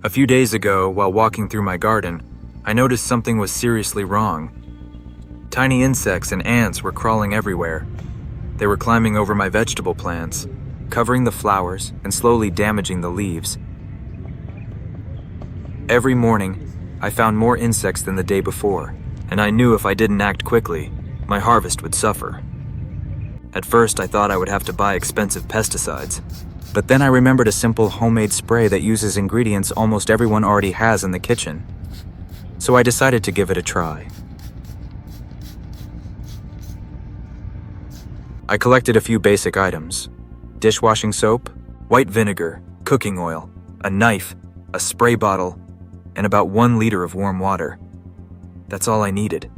A few days ago, while walking through my garden, I noticed something was seriously wrong. Tiny insects and ants were crawling everywhere. They were climbing over my vegetable plants, covering the flowers and slowly damaging the leaves. Every morning, I found more insects than the day before, and I knew if I didn't act quickly, my harvest would suffer. At first, I thought I would have to buy expensive pesticides, but then I remembered a simple homemade spray that uses ingredients almost everyone already has in the kitchen. So I decided to give it a try. I collected a few basic items: dishwashing soap, white vinegar, cooking oil, a knife, a spray bottle, and about 1 liter of warm water. That's all I needed.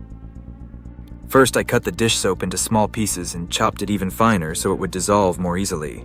First, I cut the dish soap into small pieces and chopped it even finer so it would dissolve more easily.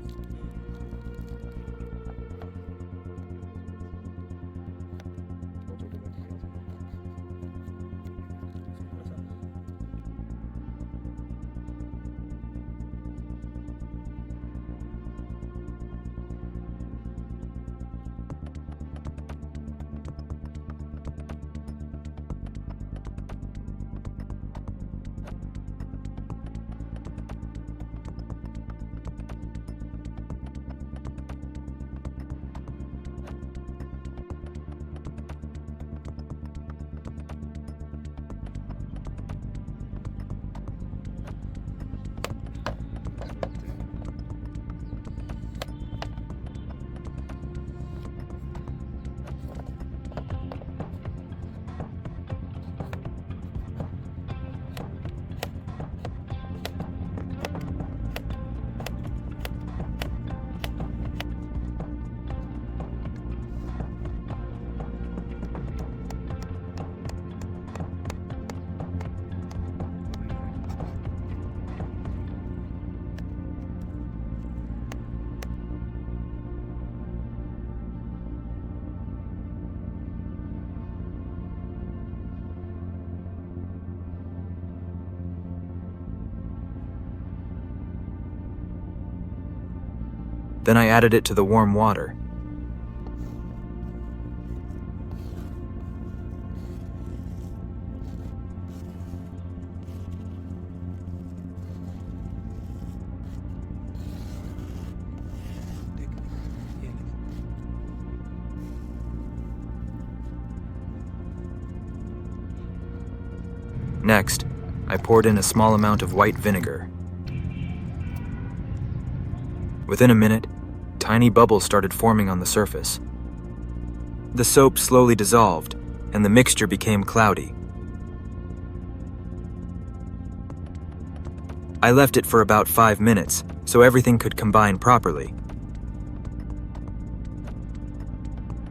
Then I added it to the warm water. Next, I poured in a small amount of white vinegar. Within a minute, tiny bubbles started forming on the surface. The soap slowly dissolved, and the mixture became cloudy. I left it for about 5 minutes so everything could combine properly.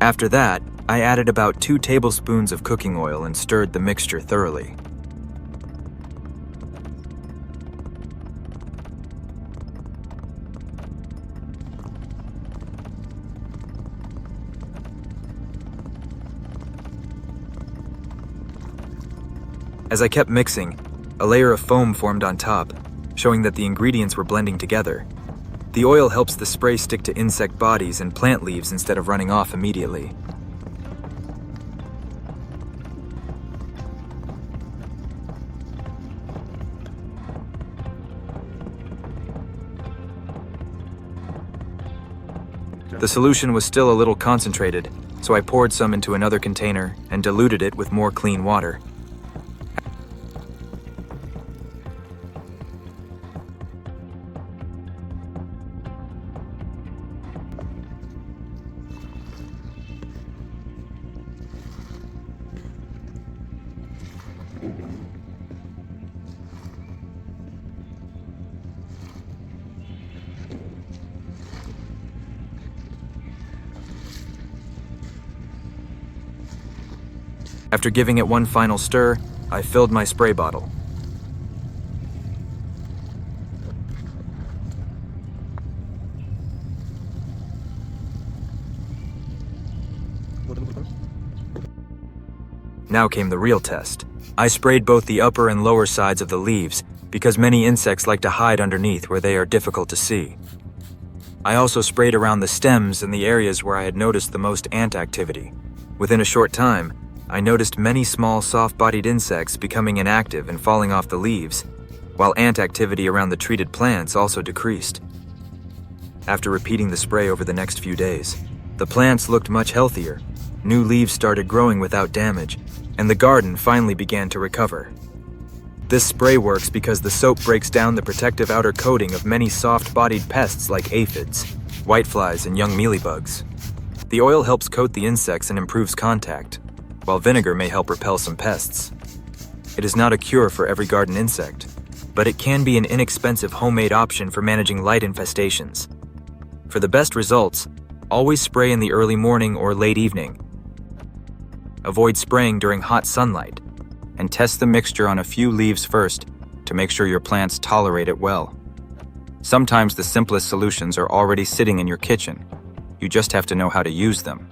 After that, I added about 2 tablespoons of cooking oil and stirred the mixture thoroughly. As I kept mixing, a layer of foam formed on top, showing that the ingredients were blending together. The oil helps the spray stick to insect bodies and plant leaves instead of running off immediately. The solution was still a little concentrated, so I poured some into another container and diluted it with more clean water. After giving it one final stir, I filled my spray bottle. Now came the real test. I sprayed both the upper and lower sides of the leaves because many insects like to hide underneath where they are difficult to see. I also sprayed around the stems and the areas where I had noticed the most ant activity. Within a short time, I noticed many small soft-bodied insects becoming inactive and falling off the leaves, while ant activity around the treated plants also decreased. After repeating the spray over the next few days, the plants looked much healthier, new leaves started growing without damage, and the garden finally began to recover. This spray works because the soap breaks down the protective outer coating of many soft-bodied pests like aphids, whiteflies, and young mealybugs. The oil helps coat the insects and improves contact, while vinegar may help repel some pests. It is not a cure for every garden insect, but it can be an inexpensive homemade option for managing light infestations. For the best results, always spray in the early morning or late evening. Avoid spraying during hot sunlight, and test the mixture on a few leaves first to make sure your plants tolerate it well. Sometimes the simplest solutions are already sitting in your kitchen. You just have to know how to use them.